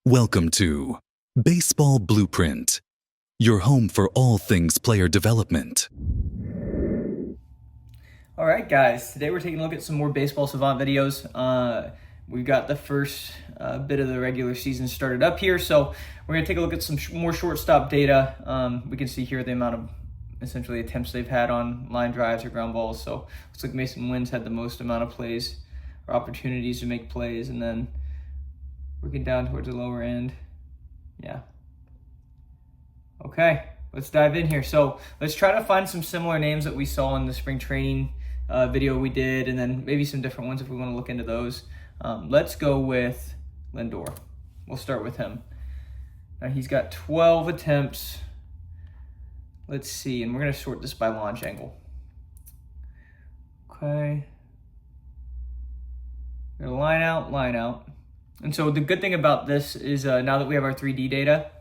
Welcome to Baseball Blueprint, your home for all things player development. All right, guys. Today we're taking a look at some more Baseball Savant videos. We've got the first bit of the regular season started up here, so we're going to take a look at some more shortstop data. We can see here the amount of essentially attempts they've had on line drives or ground balls. So looks like Mason Wynn's had the most amount of plays or opportunities to make plays, and then working down towards the lower end. Yeah. Okay, let's dive in here. So let's try to find some similar names that we saw in the spring training video we did, and then maybe some different ones if we want to look into those. Let's go with Lindor. We'll start with him. Now he's got 12 attempts. Let's see, and we're going to sort this by launch angle. Okay. We're going to line out. And so the good thing about this is now that we have our 3D data,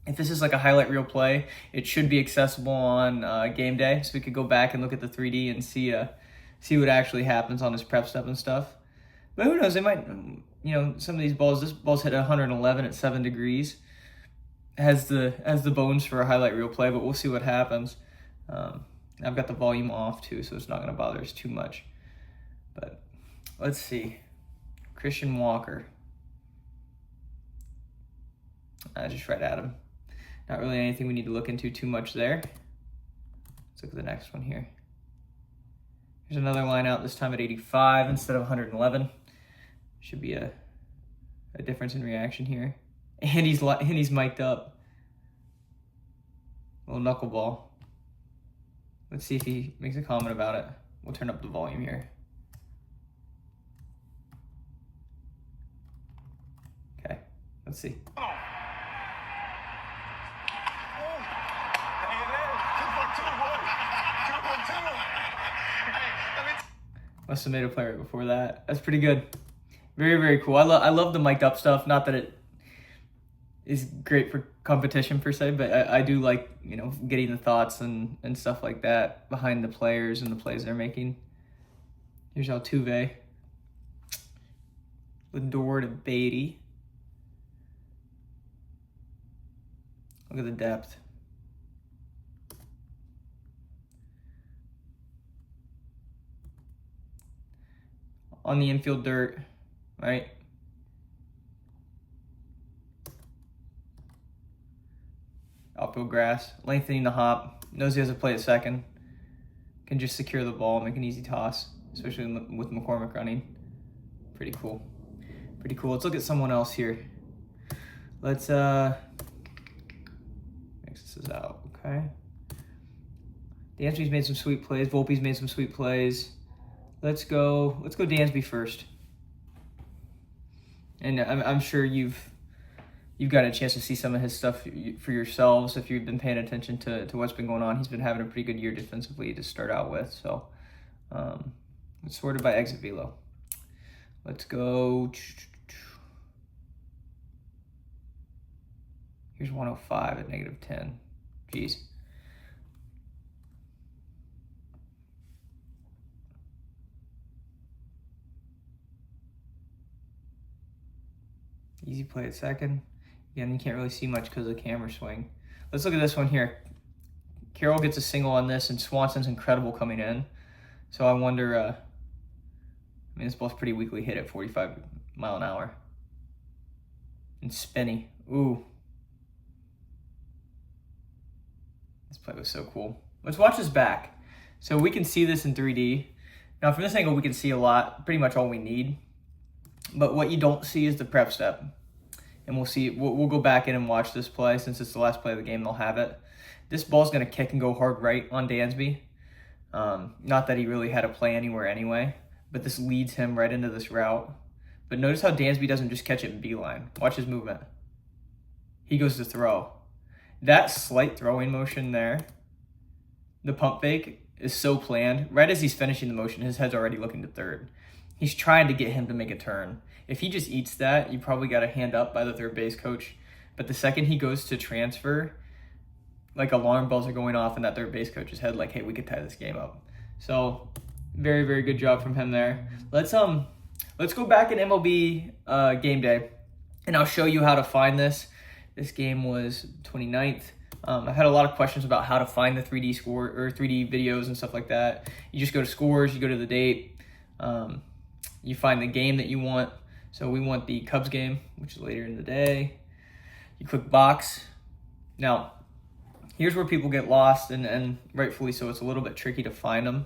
if this is like a highlight reel play, it should be accessible on game day. So we could go back and look at the 3D and see what actually happens on his prep step and stuff. But who knows, they might, some of these balls, this ball's hit 111 at 7 degrees. Has the bones for a highlight reel play, but we'll see what happens. I've got the volume off too, so it's not going to bother us too much. But let's see. Christian Walker. Just right at him. Not really anything we need to look into too much there. Let's look at the next one here. Here's another line out, this time at 85 instead of 111. Should be a difference in reaction here. And he's mic'd up. Little knuckleball. Let's see if he makes a comment about it. We'll turn up the volume here. Okay, let's see. Must have made a play right before that. That's pretty good. Very, very cool. I love the mic'd up stuff. Not that it is great for competition per se, but I do like, getting the thoughts and stuff like that behind the players and the plays they're making. Here's Altuve. Lindor to Beatty. Look at the depth. On the infield dirt, right? Outfield grass, lengthening the hop, knows he has to play at second, can just secure the ball, make an easy toss, especially with McCormick running. Pretty cool. Pretty cool. Let's look at someone else here. Let's mix this out, okay? Dansby's made some sweet plays, Volpe's made some sweet plays. Let's go Dansby first. And I'm sure you've got a chance to see some of his stuff for yourselves if you've been paying attention to what's been going on. He's been having a pretty good year defensively to start out with. So it's sorted by exit velo. Let's go. Here's 105 at -10. Jeez. Easy play at second. Again, you can't really see much because of the camera swing. Let's look at this one here. Carroll gets a single on this, and Swanson's incredible coming in. So I wonder, this ball's pretty weakly hit at 45 mile an hour. And spinny. Ooh. This play was so cool. Let's watch this back. So we can see this in 3D. Now from this angle, we can see a lot, pretty much all we need. But what you don't see is the prep step. And we'll go back in and watch this play. Since it's the last play of the game, they'll have it. This ball's going to kick and go hard right on Dansby. Not that he really had a play anywhere anyway, but this leads him right into this route. But notice how Dansby doesn't just catch it in beeline. Watch his movement. He goes to throw. That slight throwing motion there, the pump fake, is so planned. Right as he's finishing the motion, his head's already looking to third. He's trying to get him to make a turn. If he just eats that, you probably got a hand up by the third base coach. But the second he goes to transfer, like alarm bells are going off in that third base coach's head, like, hey, we could tie this game up. So very, very good job from him there. Let's go back in MLB game day And I'll show you how to find this. This game was 29th. I've had a lot of questions about how to find the 3D score or 3D videos and stuff like that. You just go to scores, you go to the date, you find the game that you want. So we want the Cubs game, which is later in the day. You click box. Now, here's where people get lost, and rightfully so. It's a little bit tricky to find them.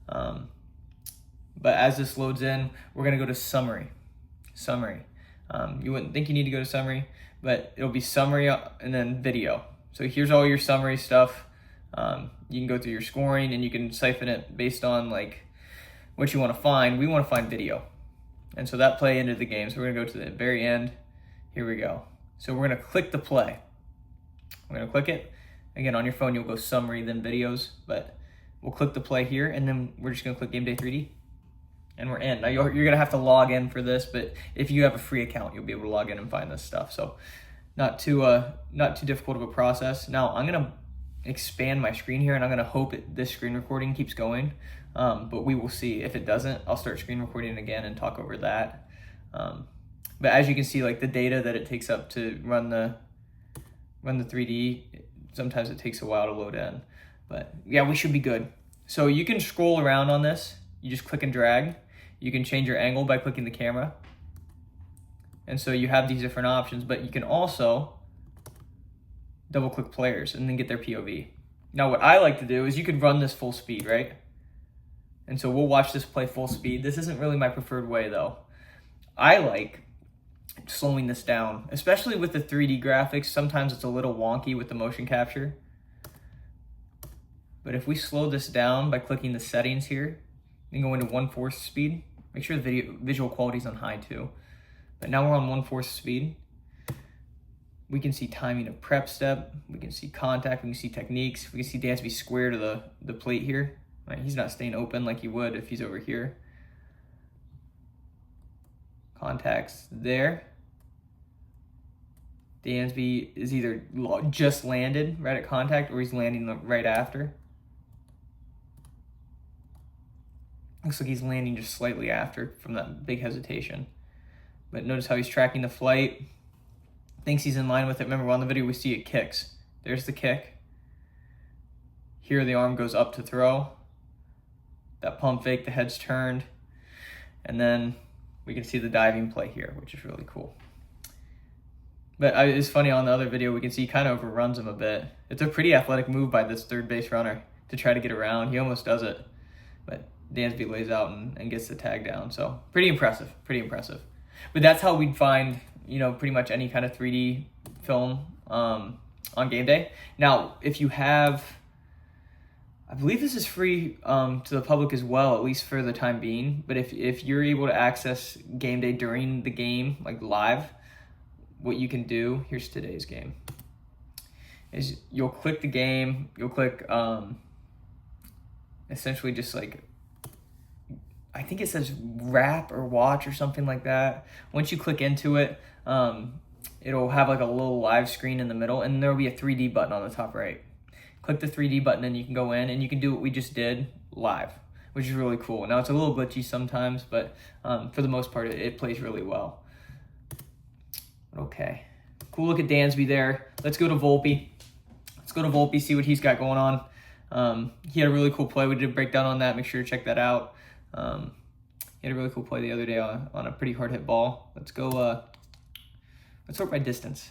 But as this loads in, we're gonna go to summary. Summary. You wouldn't think you need to go to summary, but it'll be summary and then video. So here's all your summary stuff. You can go through your scoring and you can siphon it based on like what you want to find. We want to find video. And so that play ended the game. So we're gonna go to the very end. Here we go. So we're gonna click the play. We're gonna click it. Again, on your phone, you'll go summary, then videos, but we'll click the play here, and then we're just gonna click Game Day 3D, and we're in. Now you're gonna have to log in for this, but if you have a free account, you'll be able to log in and find this stuff. So not too difficult of a process. Now I'm gonna expand my screen here, and I'm gonna hope this screen recording keeps going, but we will see. If it doesn't, I'll start screen recording again and talk over that. But as you can see, like the data that it takes up to run the 3D, sometimes it takes a while to load in. But yeah, we should be good. So you can scroll around on this. You just click and drag. You can change your angle by clicking the camera. And so you have these different options, but you can also double click players and then get their POV. Now what I like to do is you could run this full speed, right? And so we'll watch this play full speed. This isn't really my preferred way though. I like slowing this down, especially with the 3D graphics. Sometimes it's a little wonky with the motion capture. But if we slow this down by clicking the settings here and go into 1/4 speed, make sure the visual quality is on high too. But now we're on 1/4 speed. We can see timing of prep step. We can see contact. We can see techniques. We can see Dansby square to the plate here. Right? He's not staying open like he would if he's over here. Contacts there. Dansby is either just landed right at contact or he's landing right after. Looks like he's landing just slightly after from that big hesitation. But notice how he's tracking the flight. Thinks he's in line with it. Remember, on the video we see it kicks. There's the kick. Here the arm goes up to throw. That pump fake, the head's turned. And then we can see the diving play here, which is really cool. But it's funny, on the other video, we can see he kind of overruns him a bit. It's a pretty athletic move by this third base runner to try to get around. He almost does it. But Dansby lays out and gets the tag down. So pretty impressive, pretty impressive. But that's how we'd find, pretty much any kind of 3D film on game day. Now, if you have, I believe this is free to the public as well, at least for the time being. But if you're able to access game day during the game, like live, what you can do, here's today's game, is you'll click the game, you'll click essentially just like, I think it says wrap or watch or something like that. Once you click into it, it'll have like a little live screen in the middle, and there'll be a 3D button on the top right. Click the 3D button and you can go in and you can do what we just did live, which is really cool. Now it's a little glitchy sometimes, but for the most part, it plays really well. Okay, cool look at Dansby there. Let's go to Volpe. Let's go to Volpe, see what he's got going on. He had a really cool play. We did a breakdown on that. Make sure to check that out. He had a really cool play the other day on a pretty hard hit ball. Let's go, let's sort by distance.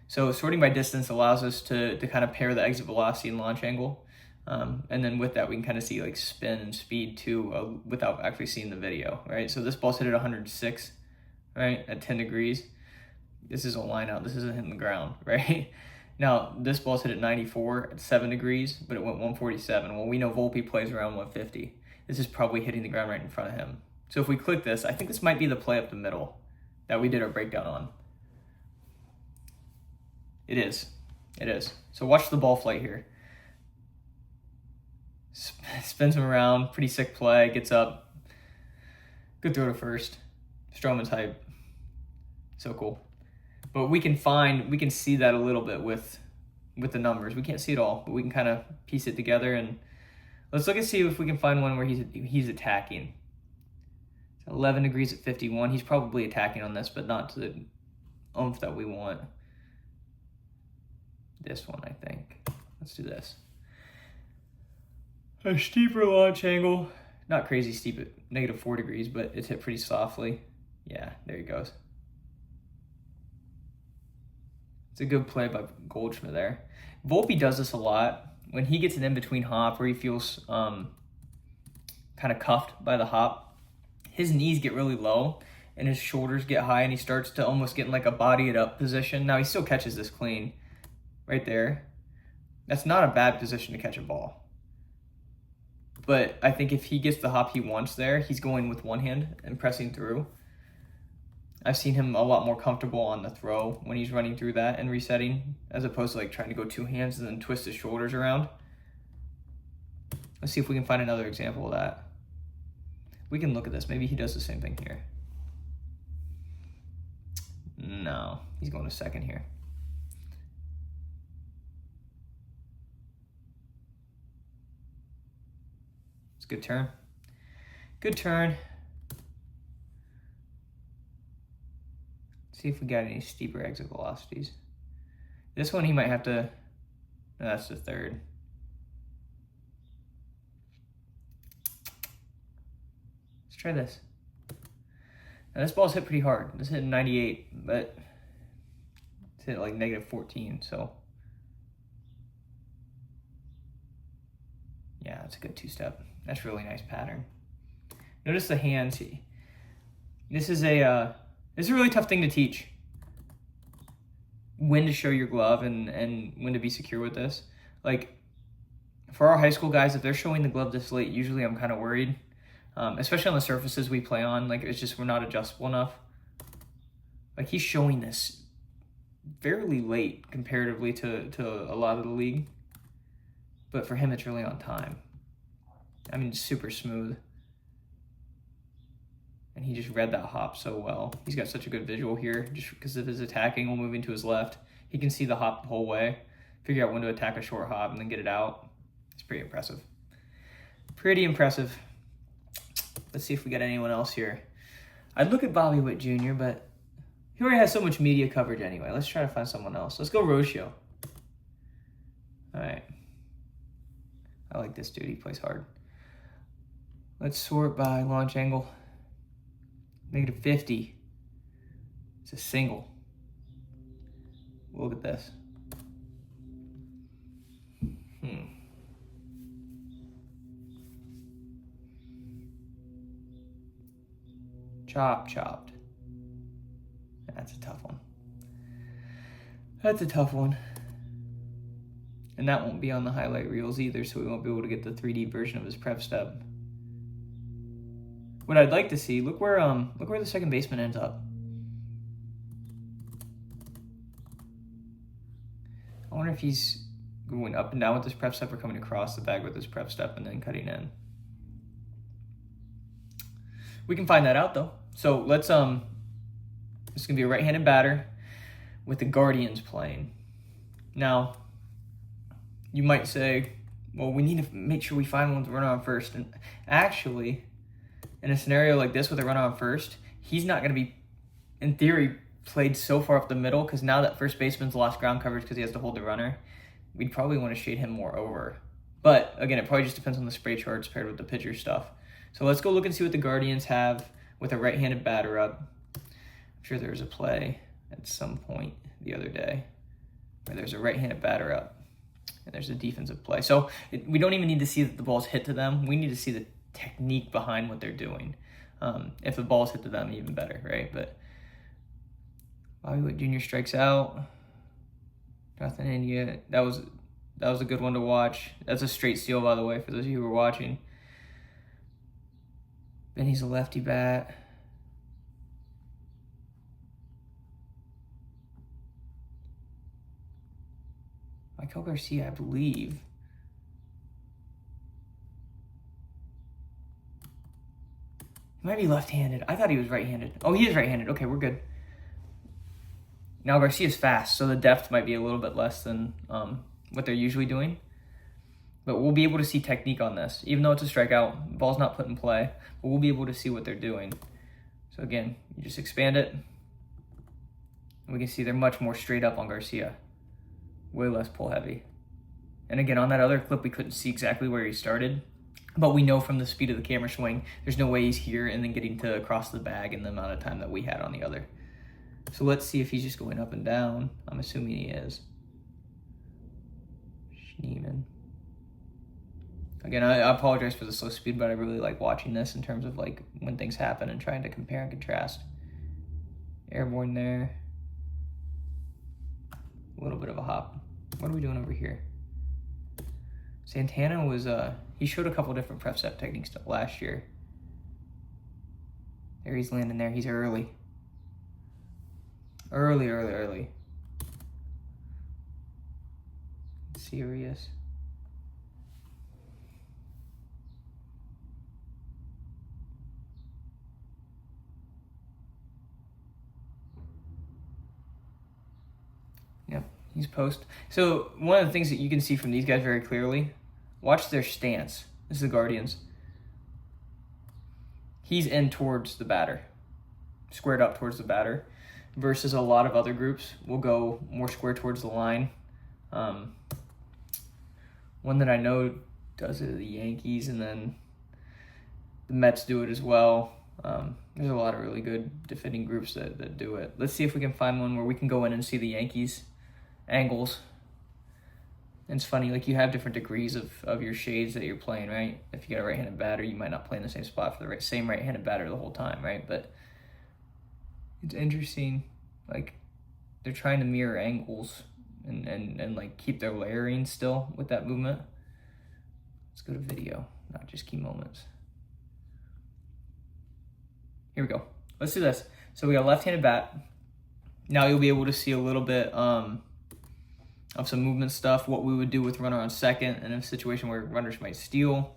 So sorting by distance allows us to kind of pair the exit velocity and launch angle. And then with that, we can kind of see like spin and speed too, without actually seeing the video, right? So this ball's hit at 106, right? At 10 degrees. This is a line out. This isn't hitting the ground, right? Now, this ball's hit at 94 at 7 degrees, but it went 147. Well, we know Volpe plays around 150. This is probably hitting the ground right in front of him. So if we click this, I think this might be the play up the middle that we did our breakdown on. It is. It is. So watch the ball flight here. Spins him around. Pretty sick play. Gets up. Good throw to first. Stroman's hype. So cool. But we can see that a little bit with the numbers. We can't see it all, but we can kind of piece it together. And let's look and see if we can find one where he's attacking. 11 degrees at 51. He's probably attacking on this, but not to oomph that we want. This one, I think. Let's do this. A steeper launch angle. Not crazy steep at -4 degrees, but it's hit pretty softly. Yeah, there he goes. It's a good play by Goldschmidt there. Volpe does this a lot. When he gets an in-between hop where he feels kind of cuffed by the hop, his knees get really low and his shoulders get high and he starts to almost get in like a body it up position. Now he still catches this clean right there. That's not a bad position to catch a ball. But I think if he gets the hop he wants there, he's going with one hand and pressing through. I've seen him a lot more comfortable on the throw when he's running through that and resetting, as opposed to like trying to go two hands and then twist his shoulders around. Let's see if we can find another example of that. We can look at this. Maybe he does the same thing here. No, he's going to second here. It's a good turn. Good turn. See if we got any steeper exit velocities. This one he might have to, no, that's the third. Let's try this. Now this ball's hit pretty hard. It's hit 98, but it's hit like -14, so. Yeah, it's a good two-step. That's a really nice pattern. Notice the hands. This is a really tough thing to teach. When to show your glove and when to be secure with this. Like, for our high school guys, if they're showing the glove this late, usually I'm kind of worried. Especially on the surfaces we play on. Like, it's just we're not adjustable enough. Like, he's showing this fairly late comparatively to a lot of the league. But for him, it's really on time. I mean, super smooth. And he just read that hop so well. He's got such a good visual here. Just because of his attack angle moving to his left, he can see the hop the whole way, figure out when to attack a short hop, and then get it out. It's pretty impressive. Pretty impressive. Let's see if we got anyone else here. I'd look at Bobby Witt Jr., but he already has so much media coverage anyway. Let's try to find someone else. Let's go Rocio. All right. I like this dude. He plays hard. Let's sort by launch angle. -50. It's a single. Look at this. Chopped. That's a tough one. That's a tough one. And that won't be on the highlight reels either, so we won't be able to get the 3D version of his prep step. What I'd like to see, look where the second baseman ends up. I wonder if he's going up and down with his prep step or coming across the bag with his prep step and then cutting in. We can find that out though. So let's this is gonna be a right-handed batter with the Guardians playing. Now, you might say, well, we need to make sure we find one with a runner on first. And actually, in a scenario like this with a runner on first, he's not going to be, in theory, played so far up the middle because now that first baseman's lost ground coverage because he has to hold the runner, we'd probably want to shade him more over. But, again, it probably just depends on the spray charts paired with the pitcher stuff. So let's go look and see what the Guardians have with a right-handed batter up. I'm sure there was a play at some point the other day where there's a right-handed batter up. And there's a defensive play. So we don't even need to see that the ball's hit to them. We need to see the technique behind what they're doing. If the ball's hit to them, even better, right? But Bobby Witt Jr. strikes out. Nothing in yet. That was a good one to watch. That's a straight steal, by the way, for those of you who are watching. Benny's a lefty bat. Michael Garcia, I believe. He might be left-handed. I thought he was right-handed. Oh, he is right-handed. Okay, we're good. Now, Garcia's fast, so the depth might be a little bit less than what they're usually doing. But we'll be able to see technique on this. Even though it's a strikeout, the ball's not put in play, but we'll be able to see what they're doing. So again, you just expand it. And we can see they're much more straight up on Garcia. Way less pull heavy. And again, on that other clip, we couldn't see exactly where he started. But we know from the speed of the camera swing, there's no way he's here and then getting to across the bag in the amount of time that we had on the other. So let's see if he's just going up and down. I'm assuming he is. Schneemann. Again, I apologize for the slow speed, but I really like watching this in terms of like when things happen and trying to compare and contrast. Airborne there. A little bit of a hop. What are we doing over here? Santana was, he showed a couple different prep step techniques last year. There he's landing there. He's early. Early. Serious. Yep, he's post. So one of the things that you can see from these guys very clearly, watch their stance. This is the Guardians. He's in towards the batter, squared up towards the batter, versus a lot of other groups will go more square towards the line. One that I know does it, the Yankees, and then the Mets do it as well. There's a lot of really good defending groups that do it. Let's see if we can find one where we can go in and see the Yankees angles. And it's funny, like you have different degrees of your shades that you're playing, right? If you got a right-handed batter, you might not play in the same spot for the same right-handed batter the whole time, right? But it's interesting, like they're trying to mirror angles and like keep their layering still with that movement. Let's go to video, not just key moments. Here we go. Let's do this. So we got a left-handed bat. Now you'll be able to see a little bit of some movement stuff, what we would do with runner on second in a situation where runners might steal.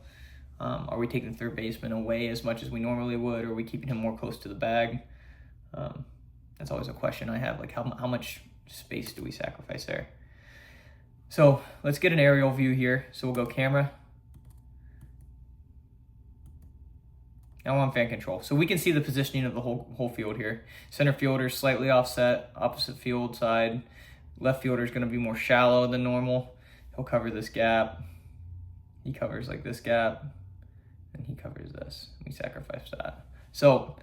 Are we taking third baseman away as much as we normally would, or are we keeping him more close to the bag? That's always a question I have, like how much space do we sacrifice there? So let's get an aerial view here. So we'll go camera. Now we're on fan control. So we can see the positioning of the whole field here. Center fielder slightly offset, opposite field side. Left fielder is going to be more shallow than normal. He'll cover this gap. He covers like this gap. And he covers this. We sacrifice that. So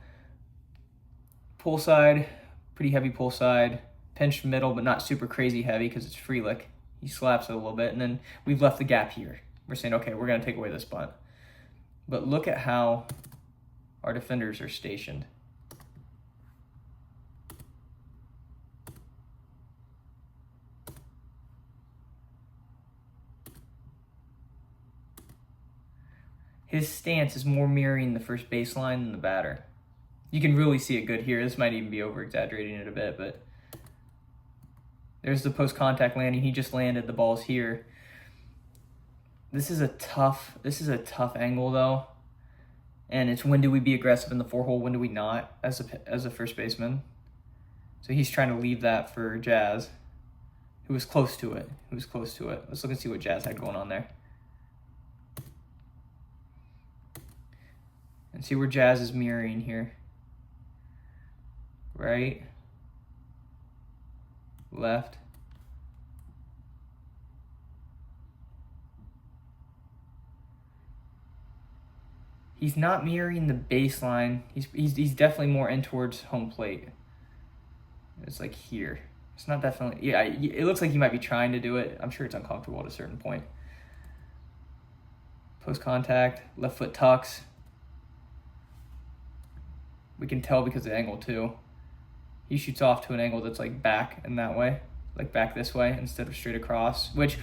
pull side, pretty heavy pull side. Pinch middle, but not super crazy heavy because it's free lick. He slaps it a little bit. And then we've left the gap here. We're saying, okay, we're going to take away this bunt. But look at how our defenders are stationed. His stance is more mirroring the first baseline than the batter. You can really see it good here. This might even be over-exaggerating it a bit, but there's the post-contact landing. He just landed. The ball's here. This is a tough angle, though. And it's when do we be aggressive in the four-hole, when do we not as a first baseman. So he's trying to leave that for Jazz, who was close to it. Let's look and see what Jazz had going on there. And see where Jazz is mirroring here. Right. Left. He's not mirroring the baseline. He's definitely more in towards home plate. It's like here. It's not definitely, yeah, it looks like he might be trying to do it. I'm sure it's uncomfortable at a certain point. Post contact, left foot tucks. We can tell because of the angle too. He shoots off to an angle that's like back in that way, like back this way instead of straight across, which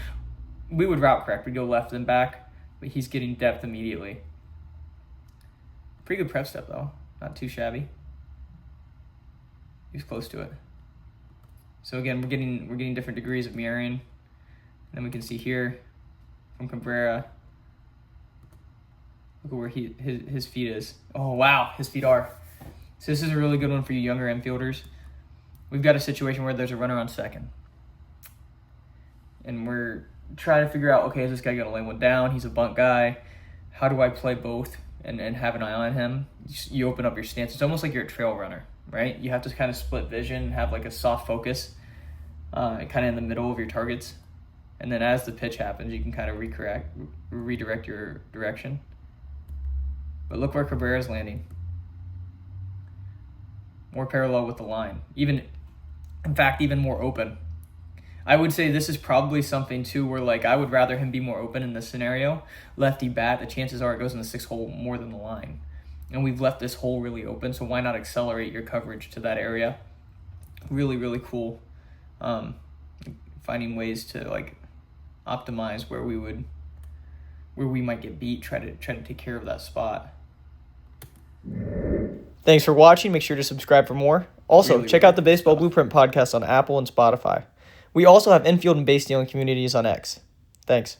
we would route correct. We'd go left and back, but he's getting depth immediately. Pretty good prep step though, not too shabby. He's close to it. So again, we're getting different degrees of mirroring. And then we can see here from Cabrera. Look at where his feet is. Oh wow, his feet are. So this is a really good one for you younger infielders. We've got a situation where there's a runner on second. And we're trying to figure out, okay, is this guy going to lay one down? He's a bunt guy. How do I play both and have an eye on him? You open up your stance. It's almost like you're a trail runner, right? You have to kind of split vision, have like a soft focus, kind of in the middle of your targets. And then as the pitch happens, you can kind of redirect your direction. But look where Cabrera's landing. More parallel with the line. In fact, even more open. I would say this is probably something too where like I would rather him be more open in this scenario. Lefty bat, the chances are it goes in the 6 hole more than the line. And we've left this hole really open, so why not accelerate your coverage to that area? Really, really cool. Finding ways to like optimize where we might get beat, try to take care of that spot. Thanks for watching. Make sure to subscribe for more. Also, check out the Baseball Blueprint podcast on Apple and Spotify. We also have infield and base stealing communities on X. Thanks.